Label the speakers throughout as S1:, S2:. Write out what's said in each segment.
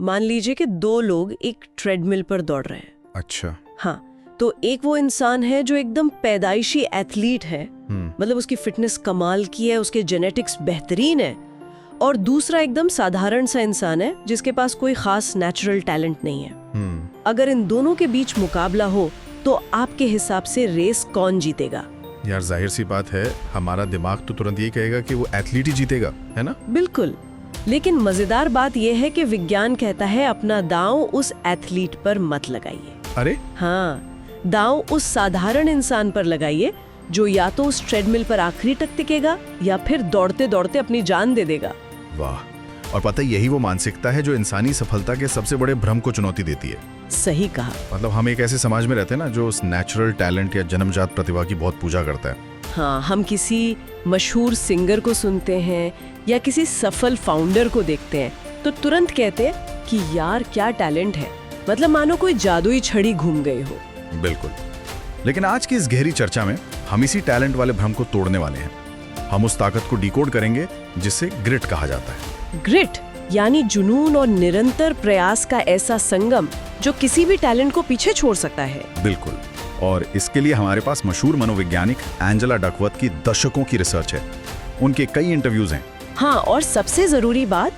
S1: मान लीजिए कि दो लोग एक ट्रेडमिल पर दौड़ रहे हैं।
S2: अच्छा।
S1: हाँ, तो एक वो इंसान है जो एकदम पैदाइशी एथलीट है, मतलब उसकी फिटनेस कमाल की है, उसके जेनेटिक्स बेहतरीन है, और दूसरा एकदम साधारण सा इंसान है जिसके पास कोई खास नेचुरल टैलेंट नहीं है। अगर इन दोनों के बीच मुकाबला हो तो आपके हिसाब से रेस कौन जीतेगा?
S2: यार जाहिर सी बात है, हमारा दिमाग तो तुरंत ये कहेगा कि वो एथलीट ही जीतेगा, है ना?
S1: बिल्कुल, लेकिन मजेदार बात यह है कि विज्ञान कहता है अपना दांव उस एथलीट पर मत लगाइए।
S2: अरे
S1: हाँ, दांव उस साधारण इंसान पर लगाइए जो या तो उस ट्रेडमिल पर आखिरी तक टिकेगा या फिर दौड़ते दौड़ते अपनी जान दे देगा।
S2: वाह, और पता है यही वो मानसिकता है जो इंसानी सफलता के सबसे बड़े भ्रम को चुनौती देती है।
S1: सही कहा।
S2: मतलब हम एक ऐसे समाज में रहते हैं ना जो उस नेचुरल टैलेंट या जन्मजात प्रतिभा की बहुत पूजा करता है।
S1: हाँ, हम किसी मशहूर सिंगर को सुनते हैं या किसी सफल फाउंडर को देखते हैं तो तुरंत कहते हैं कि यार क्या टैलेंट है, मतलब मानो कोई जादुई छड़ी घूम गई हो।
S2: बिल्कुल, लेकिन आज की इस गहरी चर्चा में हम इसी टैलेंट वाले भ्रम को तोड़ने वाले हैं। हम उस ताकत को डिकोड करेंगे जिसे ग्रिट कहा जाता है।
S1: ग्रिट यानी जुनून और निरंतर प्रयास का ऐसा संगम जो किसी भी टैलेंट को पीछे छोड़ सकता है।
S2: बिल्कुल, और इसके लिए हमारे पास मशहूर मनोवैज्ञानिक एंजेला डकवर्थ की दशकों की रिसर्च है। उनके कई इंटरव्यूज हैं।
S1: हाँ, और सबसे जरूरी बात,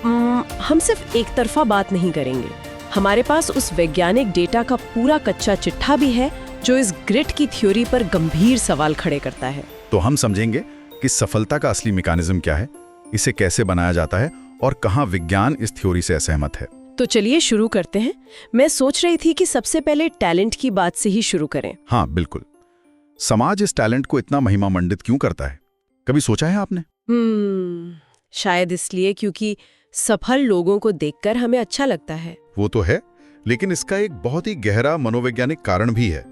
S1: हम सिर्फ एक तरफा बात नहीं करेंगे। हमारे पास उस वैज्ञानिक डेटा का पूरा कच्चा चिट्ठा भी है जो इस ग्रिट की थ्योरी पर गंभीर सवाल खड़े करता है।
S2: तो हम समझेंगे कि सफलता का असली मैकेनिज्म क्या है, इसे कैसे बनाया जाता है और कहाँ विज्ञान इस थ्योरी से असहमत है।
S1: तो चलिए शुरू करते हैं। मैं सोच रही थी कि सबसे पहले टैलेंट की बात से ही शुरू करें।
S2: हाँ बिल्कुल, समाज इस टैलेंट को इतना महिमा मंडित क्यों करता है, कभी सोचा है आपने?
S1: शायद इसलिए क्योंकि सफल लोगों को देखकर हमें अच्छा लगता है।
S2: वो तो है, लेकिन इसका एक बहुत ही गहरा मनोवैज्ञानिक कारण भी है।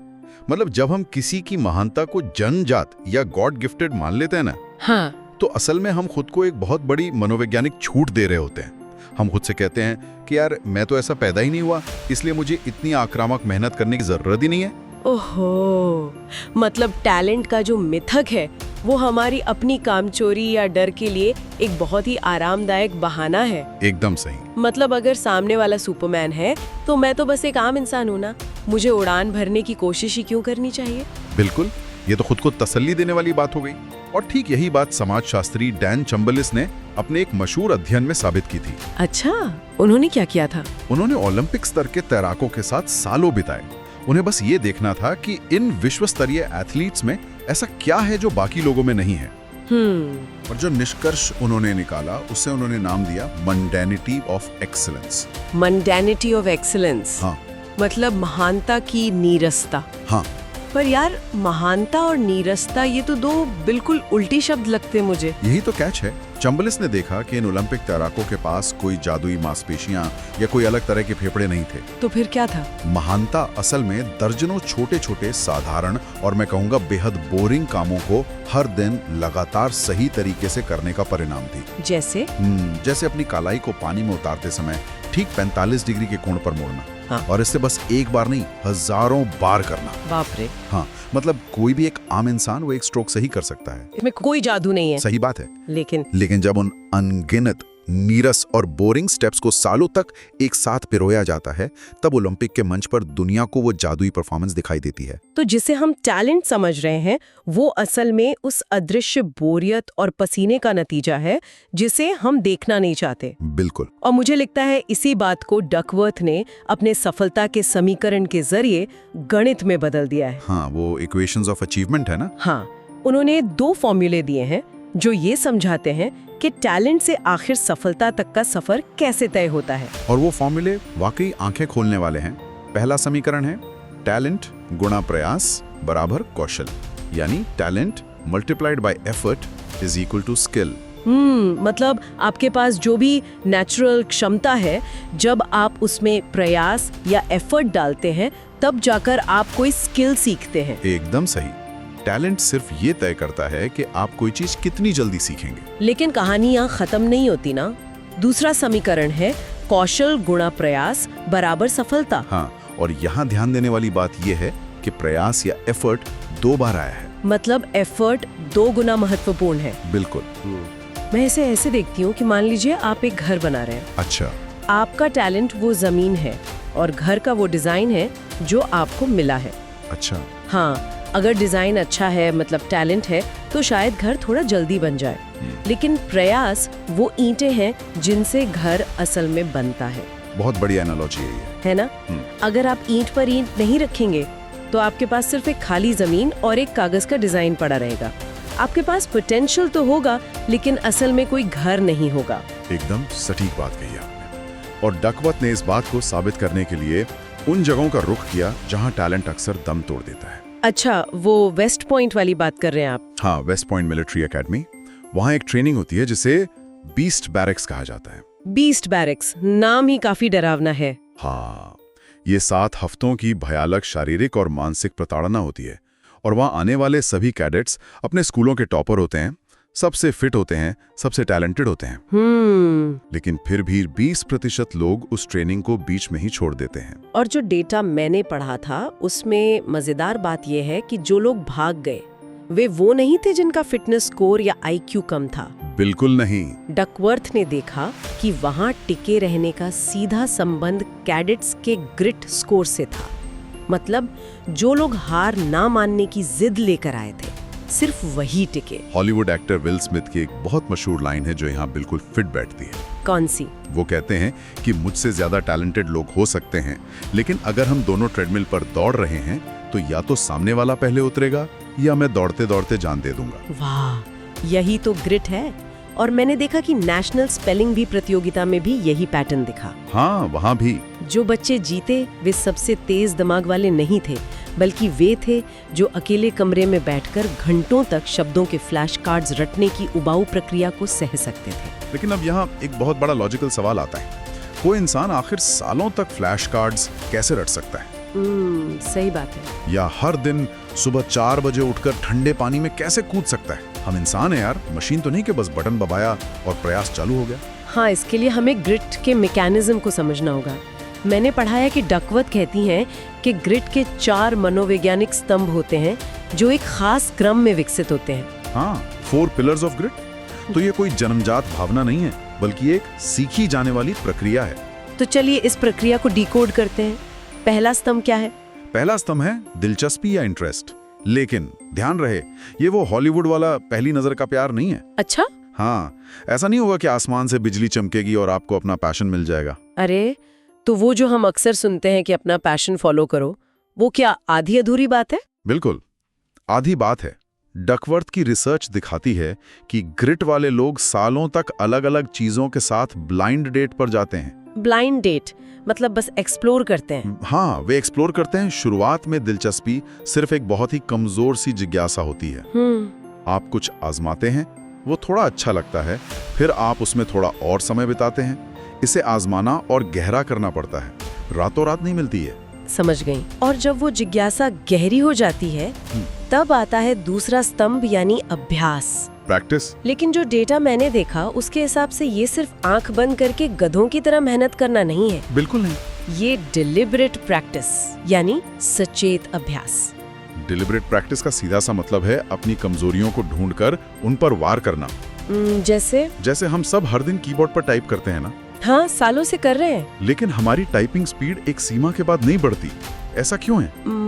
S2: मतलब जब हम किसी की महानता को जन्मजात या गॉड गिफ्टेड मान लेते हैं ना,
S1: हाँ,
S2: तो असल में हम खुद को एक बहुत बड़ी मनोवैज्ञानिक छूट दे रहे होते हैं। हम खुद से कहते हैं कि यार मैं तो ऐसा पैदा ही नहीं हुआ, इसलिए मुझे इतनी आक्रामक मेहनत करने की जरूरत ही नहीं है।
S1: ओहो, मतलब टैलेंट का जो मिथक है वो हमारी अपनी कामचोरी या डर के लिए एक बहुत ही आरामदायक बहाना है।
S2: एकदम सही।
S1: मतलब अगर सामने वाला सुपरमैन है तो मैं तो बस एक आम इंसान हूं ना, मुझे उड़ान भरने की कोशिश ही क्यों करनी चाहिए?
S2: बिल्कुल, ये तो खुद को तसल्ली देने वाली बात हो गई। और ठीक यही बात समाजशास्त्री डैन चंबलिस ने अपने एक मशहूर अध्ययन में साबित की थी।
S1: अच्छा, उन्होंने क्या किया था?
S2: उन्होंने ओलंपिक स्तर के तैराकों के साथ सालों बिताए। उन्हें बस ये देखना था कि इन विश्व स्तरीय एथलीट्स में ऐसा क्या है जो बाकी लोगों में नहीं है। और जो निष्कर्ष उन्होंने निकाला उसे उन्होंने नाम दिया मंडेनिटी ऑफ एक्सीलेंस।
S1: मंडेनिटी ऑफ एक्सीलेंस,
S2: हाँ,
S1: मतलब महानता की नीरसता।
S2: हाँ,
S1: पर यार महानता और नीरसता ये तो दो बिल्कुल उल्टी शब्द लगते मुझे।
S2: यही तो कैच है। चंबलिस ने देखा कि इन ओलंपिक तैराकों के पास कोई जादुई मांसपेशियां या कोई अलग तरह के फेफड़े नहीं थे।
S1: तो फिर क्या था?
S2: महानता असल में दर्जनों छोटे छोटे साधारण और मैं कहूँगा बेहद बोरिंग कामों को हर दिन लगातार सही तरीके से करने का परिणाम थी। जैसे अपनी कालाई को पानी में उतारते समय ठीक 45 डिग्री के कोण पर मोड़ना।
S1: हाँ।
S2: और इससे बस एक बार नहीं, हजारों बार करना।
S1: बाप रे।
S2: हाँ, मतलब कोई भी एक आम इंसान वो एक स्ट्रोक सही कर सकता है।
S1: इसमें कोई जादू नहीं है।
S2: सही बात है।
S1: लेकिन
S2: जब उन अनगिनत नीरस और बोरिंग स्टेप्स को सालों तक एक साथ पिरोया जाता है, तब ओलंपिक के मंच पर दुनिया को वो जादुई परफॉर्मेंस दिखाई देती है।
S1: तो जिसे हम टैलेंट समझ रहे हैं वो असल में उस अदृश्य बोरियत और पसीने का नतीजा है जिसे हम देखना नहीं चाहते।
S2: बिल्कुल।
S1: और मुझे लगता है इसी बात को डकवर्थ ने अपने सफलता के समीकरण के जरिए गणित में बदल दिया है।
S2: हाँ, वो इक्वेशंस ऑफ अचीवमेंट है ना।
S1: हाँ, उन्होंने 2 फॉर्मूले दिए हैं जो ये समझाते हैं कि टैलेंट से आखिर सफलता तक का सफर कैसे तय होता है।
S2: और वो फॉर्मूले वाकई आंखें खोलने वाले हैं। पहला समीकरण है टैलेंट गुणा प्रयास बराबर कौशल, यानी talent multiplied by effort is equal to skill.
S1: मतलब आपके पास जो भी नेचुरल क्षमता है, जब आप उसमें प्रयास या एफर्ट डालते हैं तब जाकर आप कोई स्किल सीखते हैं।
S2: एकदम सही। टैलेंट सिर्फ ये तय करता है कि आप कोई चीज कितनी जल्दी सीखेंगे।
S1: लेकिन कहानी यहाँ खत्म नहीं होती ना। दूसरा समीकरण है कौशल गुणा प्रयास बराबर सफलता।
S2: हाँ, और यहाँ ध्यान देने वाली बात यह है कि प्रयास या एफर्ट 2 बार आया है।
S1: मतलब एफर्ट 2 गुना महत्वपूर्ण है।
S2: बिल्कुल।
S1: मैं इसे ऐसे देखती हूँ कि मान लीजिए आप एक घर बना रहे हैं।
S2: अच्छा।
S1: आपका टैलेंट वो जमीन है और घर का वो डिजाइन है जो आपको मिला है।
S2: अच्छा।
S1: हाँ, अगर डिजाइन अच्छा है मतलब टैलेंट है तो शायद घर थोड़ा जल्दी बन जाए, लेकिन प्रयास वो ईंटें हैं जिनसे घर असल में बनता है।
S2: बहुत बढ़िया एनालॉजी
S1: है ना? अगर आप ईंट पर ईंट नहीं रखेंगे तो आपके पास सिर्फ एक खाली जमीन और एक कागज का डिजाइन पड़ा रहेगा। आपके पास पोटेंशियल तो होगा लेकिन असल में कोई घर नहीं होगा।
S2: एकदम सटीक बात कही आपने। और डकवर्थ ने इस बात को साबित करने के लिए उन जगहों का रुख किया जहां टैलेंट अक्सर दम तोड़ देता है।
S1: अच्छा, वो वेस्ट पॉइंट वाली बात कर रहे हैं आप?
S2: हाँ, वेस्ट पॉइंट मिलिट्री एकेडमी। वहां एक ट्रेनिंग होती है जिसे बीस्ट बैरक्स कहा जाता है।
S1: बीस्ट बैरक्स, नाम ही काफी डरावना है।
S2: हाँ, ये 7 हफ्तों की भयानक शारीरिक और मानसिक प्रताड़ना होती है और वहां आने वाले सभी कैडेट्स अपने स्कूलों के टॉपर होते हैं, सबसे फिट होते हैं, सबसे टैलेंटेड होते हैं। लेकिन फिर भी 20% लोग उस ट्रेनिंग को बीच में ही छोड़ देते हैं।
S1: और जो डेटा मैंने पढ़ा था उसमें मजेदार बात यह है कि जो लोग भाग गए वे वो नहीं थे जिनका फिटनेस स्कोर या IQ कम था।
S2: बिल्कुल नहीं।
S1: डकवर्थ ने देखा कि वहां टिके रहने का सीधा संबंध कैडेट्स के ग्रिट स्कोर से था। मतलब जो लोग हार ना मानने की जिद लेकर आए थे सिर्फ वही टिके।
S2: हॉलीवुड एक्टर विल स्मिथ की एक बहुत मशहूर लाइन है जो यहाँ बिल्कुल फिट बैठती है।
S1: कौन सी?
S2: वो कहते हैं कि मुझसे ज्यादा टैलेंटेड लोग हो सकते हैं, लेकिन अगर हम दोनों ट्रेडमिल पर दौड़ रहे हैं तो या तो सामने वाला पहले उतरेगा या मैं दौड़ते दौड़ते जान दे दूंगा।
S1: वाह, यही तो ग्रिट है। और मैंने देखा कि नेशनल स्पेलिंग भी प्रतियोगिता में भी यही पैटर्न दिखा।
S2: हाँ, वहाँ भी
S1: जो बच्चे जीते वे सबसे तेज दिमाग वाले नहीं थे, बल्कि वे थे जो अकेले कमरे में बैठकर घंटों तक शब्दों के फ्लैश कार्ड्स रटने की उबाऊ प्रक्रिया को सह सकते थे।
S2: लेकिन अब यहाँ एक बहुत बड़ा लॉजिकल सवाल आता है, कोई इंसान आखिर सालों तक फ्लैश कार्ड्स कैसे रट सकता है?
S1: सही बात है।
S2: या हर दिन सुबह 4 बजे उठकर ठंडे पानी में कैसे कूद सकता है? हम इंसान हैं यार, मशीन तो नहीं कि बस बटन दबाया और प्रयास चालू हो गया।
S1: हाँ, इसके लिए हमें ग्रिट के मैकेनिज्म को समझना होगा। मैंने पढ़ा है कि डकवर्थ कहती हैं कि ग्रिट के 4 मनोवैज्ञानिक स्तंभ होते हैं जो एक खास क्रम में विकसित होते हैं।
S2: हाँ, 4 पिलर्स ऑफ ग्रिट। तो ये कोई जन्मजात भावना नहीं है, बल्कि एक सीखी जाने वाली प्रक्रिया है।
S1: तो चलिए इस प्रक्रिया को डिकोड करते हैं। पहला स्तंभ क्या है?
S2: पहला स्तंभ है दिलचस्पी या इंटरेस्ट। लेकिन ध्यान रहे, ये वो हॉलीवुड वाला पहली नजर का प्यार नहीं है।
S1: अच्छा?
S2: हाँ, ऐसा नहीं होगा कि आसमान से बिजली चमकेगी और आपको अपना पैशन मिल जाएगा।
S1: अरे, तो वो जो हम अक्सर सुनते हैं कि अपना पैशन फॉलो करो, वो क्या आधी अधूरी बात है?
S2: बिल्कुल आधी बात है। डकवर्थ की रिसर्च दिखाती है कि ग्रिट वाले लोग सालों तक अलग अलग चीजों के साथ ब्लाइंड डेट पर जाते हैं।
S1: ब्लाइंड डेट मतलब बस एक्सप्लोर करते हैं?
S2: हाँ, वे एक्सप्लोर करते हैं। शुरुआत में दिलचस्पी सिर्फ एक बहुत ही कमजोर सी जिज्ञासा होती है। आप कुछ आजमाते हैं, वो थोड़ा अच्छा लगता है, फिर आप उसमें थोड़ा और समय बिताते हैं। इसे आजमाना और गहरा करना पड़ता है, रातों रात नहीं मिलती है।
S1: समझ गई। और जब वो जिज्ञासा गहरी हो जाती है तब आता है दूसरा स्तंभ यानी अभ्यास,
S2: प्रैक्टिस।
S1: लेकिन जो डेटा मैंने देखा उसके हिसाब से ये सिर्फ आंख बंद करके गधों की तरह मेहनत करना नहीं है।
S2: बिल्कुल नहीं।
S1: ये डिलिबरेट प्रैक्टिस यानी सचेत अभ्यास।
S2: डिलिबरेट प्रैक्टिस का सीधा सा मतलब है अपनी कमजोरियों को ढूंढकर उन पर वार करना। जैसे हम सब हर दिन कीबोर्ड पर टाइप करते हैं ना।
S1: हाँ, सालों से कर रहे हैं।
S2: लेकिन हमारी टाइपिंग स्पीड एक सीमा के बाद नहीं बढ़ती। ऐसा क्यों है?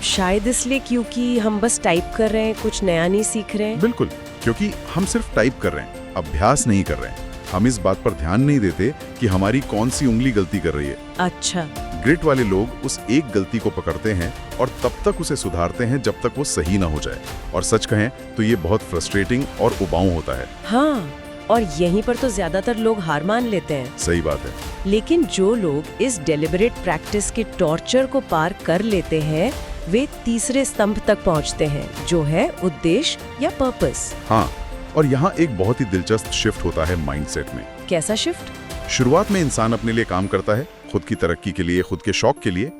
S1: शायद इसलिए क्योंकि हम बस टाइप कर रहे हैं, कुछ नया नहीं सीख रहे हैं।
S2: बिल्कुल, क्योंकि हम सिर्फ टाइप कर रहे हैं, अभ्यास नहीं कर रहे हैं। हम इस बात पर ध्यान नहीं देते कि हमारी कौन सी उंगली गलती कर रही है।
S1: अच्छा।
S2: ग्रिट वाले लोग उस एक गलती को पकड़ते हैं और तब तक उसे सुधारते हैं जब तक वो सही ना हो जाए। और सच कहें तो ये बहुत फ्रस्ट्रेटिंग और उबाऊ होता है।
S1: हाँ, और यहीं पर तो ज्यादातर लोग हार मान लेते हैं।
S2: सही बात है।
S1: लेकिन जो लोग इस डेलिबरेट प्रैक्टिस के टॉर्चर को पार कर लेते हैं वे तीसरे स्तंभ तक पहुंचते हैं, जो है उद्देश्य या पर्पस।
S2: हाँ, और यहाँ एक बहुत ही दिलचस्प शिफ्ट होता है माइंडसेट में।
S1: कैसा शिफ्ट?
S2: शुरुआत में इंसान अपने लिए काम करता है, खुद की तरक्की के लिए, खुद के शौक के लिए।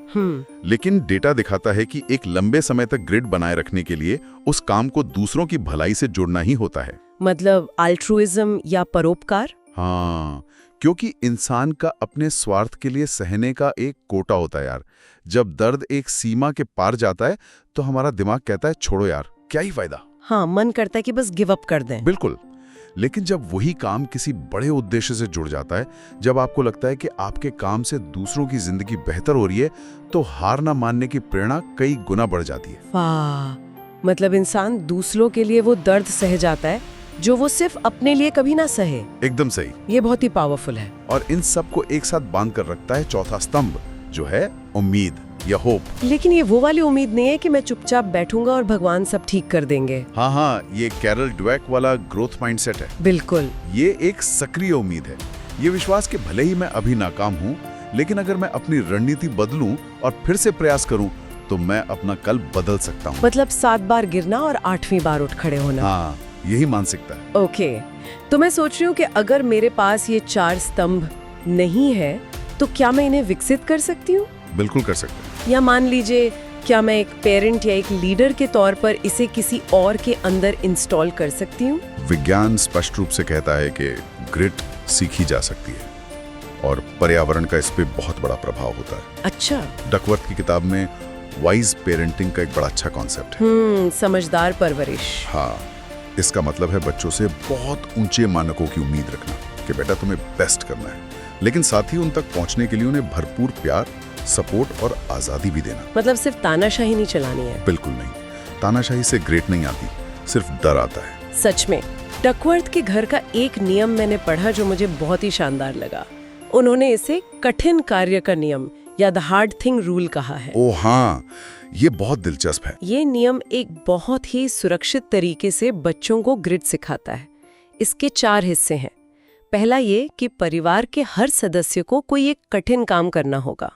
S2: लेकिन डेटा दिखाता है कि एक लंबे समय तक ग्रिड बनाए रखने के लिए उस काम को दूसरों की भलाई से जुड़ना ही होता है।
S1: मतलब अल्ट्रुइज्म या परोपकार।
S2: हाँ, क्योंकि इंसान का अपने स्वार्थ के लिए सहने का एक कोटा होता है यार। जब दर्द एक सीमा के पार जाता है तो हमारा दिमाग कहता है छोड़ो यार, क्या ही फायदा।
S1: हाँ, मन करता है कि बस गिव अप कर दें।
S2: बिल्कुल। लेकिन जब वही काम किसी बड़े उद्देश्य से जुड़ जाता है, जब आपको लगता है कि आपके काम से दूसरों की जिंदगी बेहतर हो रही है, तो हार ना मानने की प्रेरणा कई गुना बढ़ जाती है।
S1: वाह, मतलब इंसान दूसरों के लिए वो दर्द सह जाता है जो वो सिर्फ अपने लिए कभी ना सहे।
S2: एकदम सही।
S1: ये बहुत ही पावरफुल है।
S2: और इन सब को एक साथ बांध कर रखता है चौथा स्तंभ, जो है उम्मीद या होप।
S1: लेकिन ये वो वाली उम्मीद नहीं है कि मैं चुपचाप बैठूंगा और भगवान सब ठीक कर देंगे।
S2: हाँ, ये कैरल ड्वेक वाला ग्रोथ माइंडसेट है।
S1: बिल्कुल।
S2: ये एक सक्रिय उम्मीद है, ये विश्वास कि भले ही मैं अभी नाकाम हूँ, लेकिन अगर मैं अपनी रणनीति बदलूं और फिर से प्रयास करूं, तो मैं अपना कल बदल सकता हूँ।
S1: मतलब 7 बार गिरना और 8वीं बार उठ खड़े होना।
S2: हाँ, यही मानसिकता है।
S1: ओके, तो मैं सोच रही हूँ कि अगर मेरे पास ये 4 स्तंभ नहीं है, तो क्या मैं इन्हें विकसित कर सकती हूँ?
S2: बिल्कुल कर सकते हैं।
S1: या मान लीजिए, क्या मैं एक पेरेंट या एक लीडर के तौर पर इसे किसी और के अंदर इंस्टॉल कर सकती हूँ?
S2: विज्ञान स्पष्ट रूप से कहता है कि ग्रिट सीखी जा सकती है और पर्यावरण का इस पे बहुत बड़ा प्रभाव होता है।
S1: अच्छा।
S2: डकवर्थ की किताब में वाइज पेरेंटिंग का एक बड़ा अच्छा कॉन्सेप्ट है।
S1: समझदार परवरिश।
S2: हाँ, इसका मतलब है बच्चों से बहुत ऊंचे मानकों की उम्मीद रखना कि बेटा तुम्हें बेस्ट करना है, लेकिन साथ ही उन तक पहुंचने के लिए उन्हें भरपूर प्यार, सपोर्ट और आजादी भी देना।
S1: मतलब सिर्फ तानाशाही नहीं चलानी है?
S2: बिल्कुल नहीं, तानाशाही से ग्रेट नहीं आती, सिर्फ डर आता है।
S1: सच में, डकवर्थ के घर का एक नियम मैंने पढ़ा जो मुझे बहुत ही शानदार लगा। उन्होंने इसे कठिन कार्य का नियम या द हार्ड थिंग रूल कहा है।
S2: ओह हाँ, ये बहुत दिलचस्प है।
S1: ये नियम एक बहुत ही सुरक्षित तरीके से बच्चों को ग्रिट सिखाता है। इसके 4 हिस्से हैं। पहला ये कि परिवार के हर सदस्य को कोई एक कठिन काम करना होगा,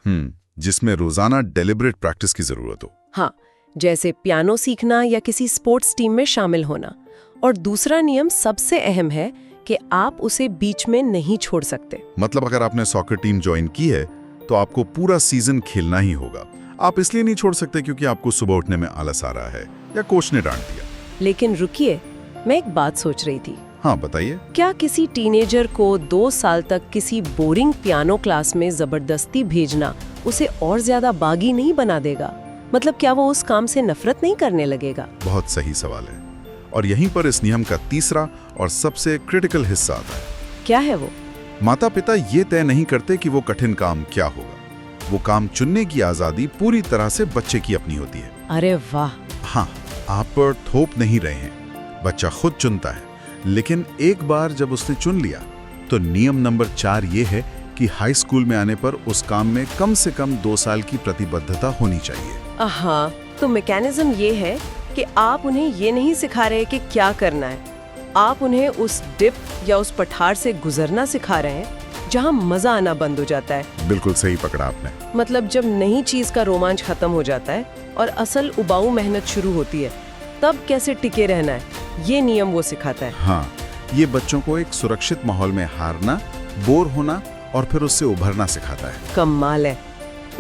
S2: जिसमें रोजाना डेलिब्रेट प्रैक्टिस की जरूरत हो।
S1: हाँ, जैसे पियानो सीखना या किसी स्पोर्ट्स टीम में शामिल होना। और दूसरा नियम सबसे अहम है कि आप उसे बीच में नहीं छोड़ सकते।
S2: मतलब अगर आपने सॉकर टीम ज्वाइन की है, तो आपको पूरा सीजन खेलना ही होगा। आप इसलिए नहीं छोड़ सकते क्योंकि आपको सुबह उठने में आलस आ रहा है या कोच ने डांट दिया।
S1: लेकिन रुकिए, मैं एक बात सोच रही थी।
S2: हाँ, बताइए।
S1: क्या किसी टीनेजर को 2 साल तक किसी बोरिंग पियानो क्लास में जबरदस्ती भेजना उसे और ज्यादा बागी नहीं बना देगा? मतलब क्या वो उस काम से नफरत नहीं करने लगेगा?
S2: बहुत सही सवाल है, और यहीं पर इस नियम का तीसरा और सबसे क्रिटिकल हिस्सा आता है।
S1: क्या है वो?
S2: माता पिता ये तय नहीं करते कि वो कठिन काम क्या होगा। वो काम चुनने की आजादी पूरी तरह से बच्चे की अपनी होती है।
S1: अरे वाह।
S2: हाँ, आप पर थोप नहीं रहे हैं, बच्चा खुद चुनता है। लेकिन एक बार जब उसने चुन लिया, तो नियम नंबर 4 ये है कि हाई स्कूल में आने पर उस काम में कम से कम 2 साल की प्रतिबद्धता होनी चाहिए।
S1: हाँ, तो मैकेनिज्म ये है कि आप उन्हें ये नहीं सिखा रहे कि क्या करना है, आप उन्हें उस डिप या उस पठार से गुजरना सिखा रहे हैं जहाँ मजा आना बंद हो जाता है।
S2: बिल्कुल सही पकड़ा आपने।
S1: मतलब जब नई चीज का रोमांच खत्म हो जाता है और असल उबाऊ मेहनत शुरू होती है, तब कैसे टिके रहना है, ये नियम वो सिखाता है।
S2: हाँ, ये बच्चों को एक सुरक्षित माहौल में हारना, बोर होना और फिर उससे उभरना सिखाता है।
S1: कमाल है।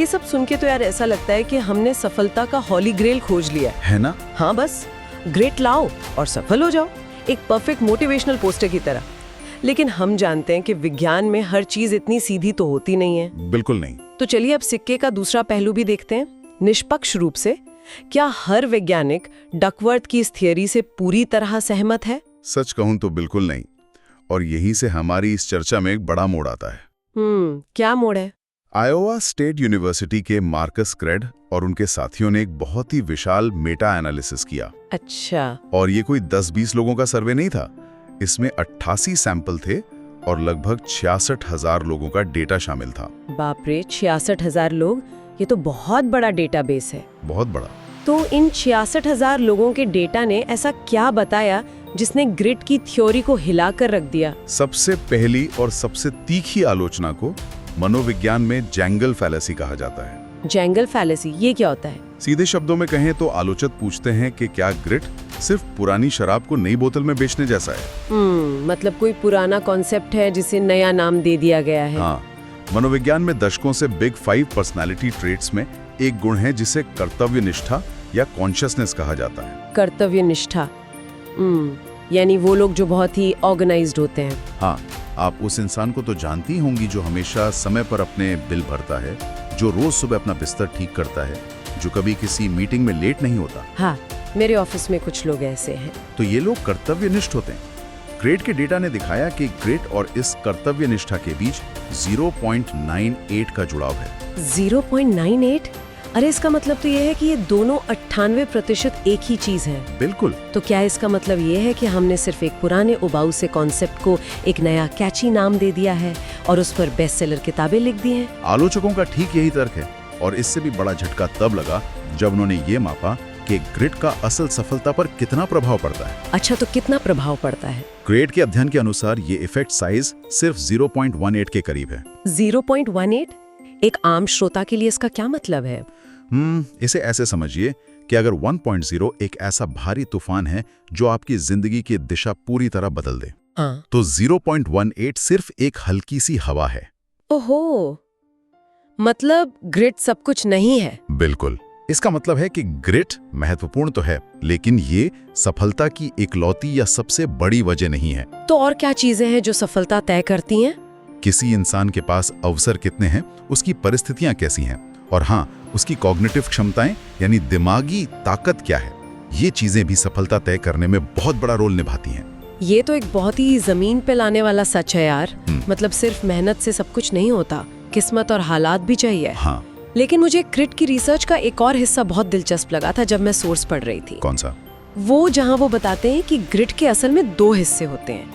S1: ये सब सुन के तो यार ऐसा लगता है कि हमने सफलता का हॉली ग्रेल खोज लिया
S2: है ना?
S1: हाँ, बस ग्रेट लाओ और सफल हो जाओ, एक परफेक्ट मोटिवेशनल पोस्टर की तरह। लेकिन हम जानते हैं कि विज्ञान में हर चीज इतनी सीधी तो होती नहीं है।
S2: बिल्कुल नहीं।
S1: तो चलिए अब सिक्के का दूसरा पहलू भी देखते हैं। निष्पक्ष रूप से, क्या हर वैज्ञानिक डकवर्थ की इस थियरी से पूरी तरह सहमत है?
S2: सच कहूं तो बिल्कुल नहीं। और यहीं से हमारी इस चर्चा में एक बड़ा मोड़ आता है।
S1: क्या मोड़ है?
S2: आयोवा स्टेट यूनिवर्सिटी के मार्कस क्रेड और उनके साथियों ने एक बहुत ही विशाल मेटा एनालिसिस किया।
S1: अच्छा।
S2: और ये कोई 10-20 लोगों का सर्वे नहीं था। इसमें 88 सैंपल थे और लगभग 66,000 लोगों का डेटा शामिल था।
S1: बाप रे, 66,000 लोग, ये तो बहुत बड़ा डेटाबेस है।
S2: बहुत बड़ा।
S1: तो इन 66,000 लोगों के डेटा ने ऐसा क्या बताया जिसने ग्रिट की थ्योरी को हिलाकर रख दिया?
S2: सबसे पहली और सबसे तीखी आलोचना को मनोविज्ञान में जैंगल फैलेसी कहा जाता है।
S1: जैंगल फैलेसी, ये क्या होता है?
S2: सीधे शब्दों में कहें तो आलोचक पूछते हैं कि क्या ग्रिट सिर्फ पुरानी शराब को नई बोतल में बेचने जैसा है?
S1: मतलब कोई पुराना कॉन्सेप्ट है जिसे नया नाम दे दिया गया है।
S2: हाँ, मनोविज्ञान में दशकों से बिग 5 पर्सनालिटी ट्रेट्स में एक गुण है जिसे कर्तव्य निष्ठा या कॉन्शियसनेस कहा जाता है।
S1: कर्तव्य निष्ठा, यानी वो लोग जो बहुत ही ऑर्गेनाइज्ड होते हैं।
S2: हाँ, आप उस इंसान को तो जानती होंगी जो हमेशा समय पर अपने बिल भरता है, जो रोज सुबह अपना बिस्तर ठीक करता है, जो कभी किसी मीटिंग में लेट नहीं होता।
S1: हाँ, मेरे ऑफिस में कुछ लोग ऐसे हैं।
S2: तो ये लोग कर्तव्यनिष्ठ होते हैं। ग्रेड के डेटा ने दिखाया कि ग्रिट और इस कर्तव्य निष्ठा के बीच 0.98 का जुड़ाव है।
S1: 0.98? अरे इसका मतलब तो ये है कि ये दोनों 98% एक ही चीज है।
S2: बिल्कुल।
S1: तो क्या इसका मतलब ये है कि हमने सिर्फ एक पुराने उबाऊ से कॉन्सेप्ट को एक नया कैची नाम दे दिया है और उस पर बेस्ट सेलर किताबें लिख दी हैं?
S2: आलोचकों का ठीक यही तर्क है, और इससे भी बड़ा झटका तब लगा जब उन्होंने ये मापा कि ग्रिट का असल सफलता पर कितना प्रभाव पड़ता है।
S1: अच्छा, तो कितना प्रभाव पड़ता है?
S2: ग्रेड के अध्ययन के अनुसार ये इफेक्ट साइज सिर्फ 0.18 के करीब है।
S1: 0.18? एक आम श्रोता के लिए इसका क्या मतलब है?
S2: इसे ऐसे समझिए कि अगर 1.0 एक ऐसा भारी तूफान है जो आपकी जिंदगी की दिशा पूरी तरह बदल दे, तो 0.18 सिर्फ एक हल्की सी हवा है।
S1: ओहो, मतलब ग्रिट सब कुछ नहीं है।
S2: बिल्कुल। इसका मतलब है कि ग्रिट महत्वपूर्ण तो है, लेकिन ये सफलता की इकलौती या सबसे बड़ी वजह नहीं है।
S1: तो और क्या चीजें हैं जो सफलता तय करती हैं?
S2: किसी इंसान के पास अवसर कितने हैं, उसकी परिस्थितियां कैसी हैं, और हाँ, उसकी कॉग्निटिव क्षमताएं यानी दिमागी ताकत क्या है, ये चीजें भी सफलता तय करने में बहुत बड़ा रोल निभाती हैं।
S1: ये तो एक बहुत ही जमीन पे लाने वाला सच है यार। मतलब सिर्फ मेहनत से सब कुछ नहीं होता, किस्मत और हालात भी चाहिए।
S2: हाँ।
S1: लेकिन मुझे ग्रिट की रिसर्च का एक और हिस्सा बहुत दिलचस्प लगा था जब मैं सोर्स पढ़ रही थी।
S2: कौन सा?
S1: वो जहाँ वो बताते हैं कि ग्रिट के असल में 2 हिस्से होते हैं।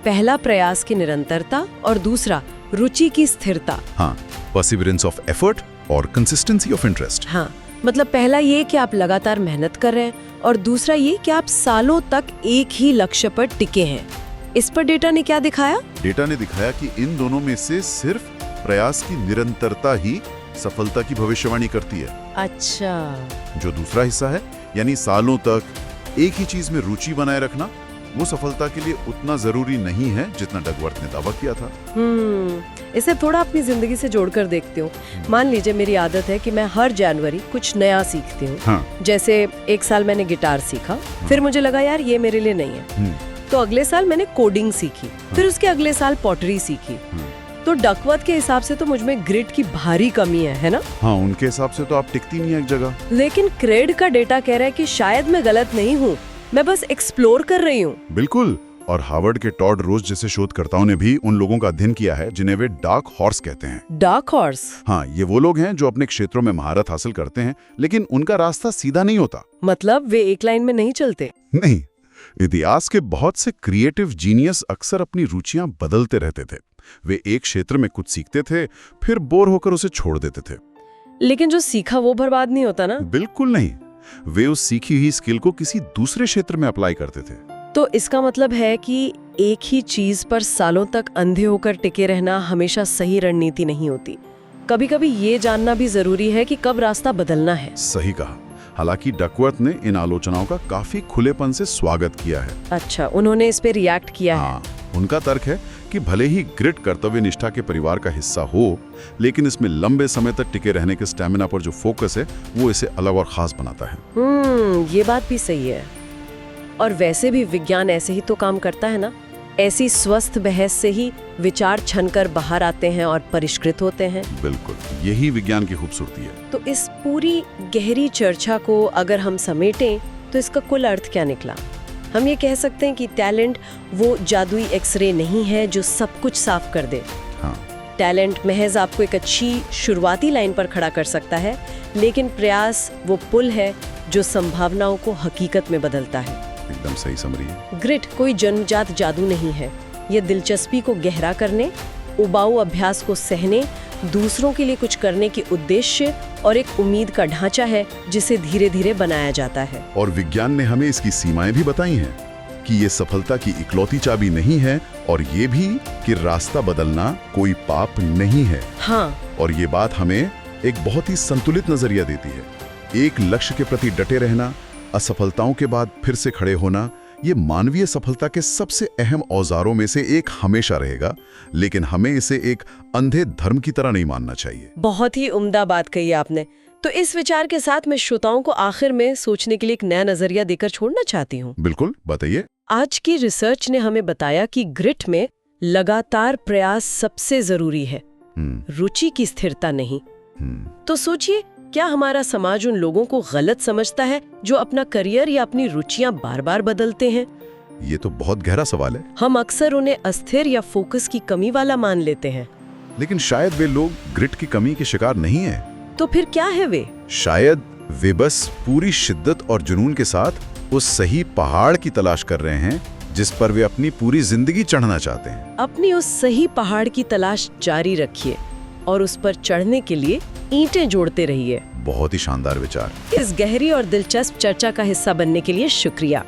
S1: पहला प्रयास की निरंतरता और दूसरा रुचि की स्थिरता।
S2: हाँ, परसिवरेंस ऑफ एफर्ट और कंसिस्टेंसी ऑफ इंटरेस्ट।
S1: हाँ, मतलब पहला ये कि आप लगातार मेहनत कर रहे हैं और दूसरा ये कि आप सालों तक एक ही लक्ष्य पर टिके हैं। इस पर डेटा ने क्या दिखाया?
S2: डेटा ने दिखाया कि इन दोनों में से सिर्फ प्रयास की निरंतरता ही सफलता की भविष्यवाणी करती है।
S1: अच्छा।
S2: जो दूसरा हिस्सा है, यानी सालों तक एक ही चीज में रुचि बनाए रखना, वो सफलता के लिए उतना जरूरी नहीं है जितना डकवर्थ ने दावा किया था।
S1: इसे थोड़ा अपनी जिंदगी से जोड़कर देखती हूँ। मान लीजिए मेरी आदत है कि मैं हर जनवरी कुछ नया सीखती हूँ।
S2: हाँ।
S1: जैसे एक साल मैंने गिटार सीखा, फिर मुझे लगा यार ये मेरे लिए नहीं है, तो अगले साल मैंने कोडिंग सीखी, फिर उसके अगले साल पॉटरी सीखी। तो डकवर्थ के हिसाब से तो मुझमें ग्रिट की भारी कमी है ना?
S2: हाँ, उनके हिसाब से तो आप टिकती नहीं है एक जगह।
S1: लेकिन क्रेड का डेटा कह रहा है कि शायद मैं गलत नहीं हूँ, मैं बस एक्सप्लोर कर रही हूँ।
S2: बिल्कुल। और हार्वर्ड के टॉड रोज जैसे शोधकर्ताओं ने भी उन लोगों का अध्ययन किया है जिन्हें वे डार्क हॉर्स कहते हैं।
S1: Dark horse?
S2: हाँ, ये वो लोग हैं जो अपने क्षेत्रों में महारत हासिल करते हैं, लेकिन उनका रास्ता सीधा नहीं होता।
S1: मतलब वे एक लाइन में नहीं चलते?
S2: नहीं, इतिहास के बहुत से क्रिएटिव जीनियस अक्सर अपनी रुचियां बदलते रहते थे। वे एक क्षेत्र में कुछ सीखते थे, फिर बोर होकर उसे छोड़ देते थे।
S1: लेकिन जो सीखा वो बर्बाद नहीं होता ना?
S2: बिल्कुल नहीं। वे उस सीखी हुई स्किल को किसी दूसरे क्षेत्र में अप्लाई करते थे।
S1: तो इसका मतलब है कि एक ही चीज पर सालों तक अंधे होकर टिके रहना हमेशा सही रणनीति नहीं होती। कभी-कभी ये जानना भी जरूरी है कि कब रास्ता बदलना है।
S2: सही कहा। हालांकि डकवर्थ ने इन आलोचनाओं का काफी खुलेपन से स्वागत किया है।
S1: अच्छा, उन्होंने इस पे रिएक्ट किया है।
S2: हाँ, उनका तर्क है कि भले ही ग्रिट कर्तव्य निष्ठा के परिवार का हिस्सा हो, लेकिन इसमें लंबे समय तक टिके रहने के स्टैमिना पर जो फोकस है वो इसे अलग और खास बनाता है।
S1: ये बात भी सही है। और वैसे भी विज्ञान ऐसे ही तो काम करता है ना। ऐसी स्वस्थ बहस से ही विचार छनकर बाहर आते हैं और परिष्कृत होते हैं।
S2: बिल्कुल, यही विज्ञान की खूबसूरती है।
S1: तो इस पूरी गहरी चर्चा को अगर हम समेटें तो इसका कुल अर्थ क्या निकला? हम ये कह सकते हैं कि टैलेंट वो जादुई एक्सरे नहीं है जो सब कुछ साफ कर दे।
S2: हाँ।
S1: टैलेंट महज आपको एक अच्छी शुरुआती लाइन पर खड़ा कर सकता है, लेकिन प्रयास वो पुल है जो संभावनाओं को हकीकत में बदलता है।
S2: एकदम सही समझी है।
S1: ग्रिट कोई जन्मजात जादू नहीं है। ये दिलचस्पी को गहरा करने, उबाऊ अभ्यास को सहने, दूसरों के लिए कुछ करने की उद्देश्य और एक उम्मीद का ढांचा है जिसे धीरे धीरे बनाया जाता है।
S2: और विज्ञान ने हमें इसकी सीमाएं भी बताई हैं कि ये सफलता की इकलौती चाबी नहीं है, और ये भी कि रास्ता बदलना कोई पाप नहीं है।
S1: हाँ।
S2: और ये बात हमें एक बहुत ही संतुलित नजरिया देती है। एक लक्ष्य के प्रति डटे रहना, असफलताओं के बाद फिर से खड़े होना, ये मानवीय सफलता के सबसे अहम औजारों में से एक हमेशा रहेगा, लेकिन हमें इसे एक अंधे धर्म की तरह नहीं मानना चाहिए।
S1: बहुत ही उम्दा बात कही आपने। तो इस विचार के साथ मैं श्रोताओं को आखिर में सोचने के लिए एक नया नजरिया देकर छोड़ना चाहती हूँ।
S2: बिल्कुल, बताइए।
S1: आज की रिसर्च ने हमें बताया कि ग्रिट में लगातार प्रयास सबसे जरूरी है, रुचि की स्थिरता नहीं। तो सोचिए, क्या हमारा समाज उन लोगों को गलत समझता है जो अपना करियर या अपनी रुचियां बार बार बदलते हैं?
S2: ये तो बहुत गहरा सवाल है।
S1: हम अक्सर उन्हें अस्थिर या फोकस की कमी वाला मान लेते हैं।
S2: लेकिन शायद वे लोग ग्रिट की कमी के शिकार नहीं है।
S1: तो फिर क्या है वे?
S2: शायद वे बस पूरी शिद्दत और जुनून के साथ उस सही पहाड़ की तलाश कर रहे हैं जिस पर वे अपनी पूरी जिंदगी चढ़ना चाहते हैं।
S1: अपनी उस सही पहाड़ की तलाश जारी रखिए और उस पर चढ़ने के लिए ईंटें जोड़ते रहिए।
S2: बहुत ही शानदार विचार।
S1: इस गहरी और दिलचस्प चर्चा का हिस्सा बनने के लिए शुक्रिया।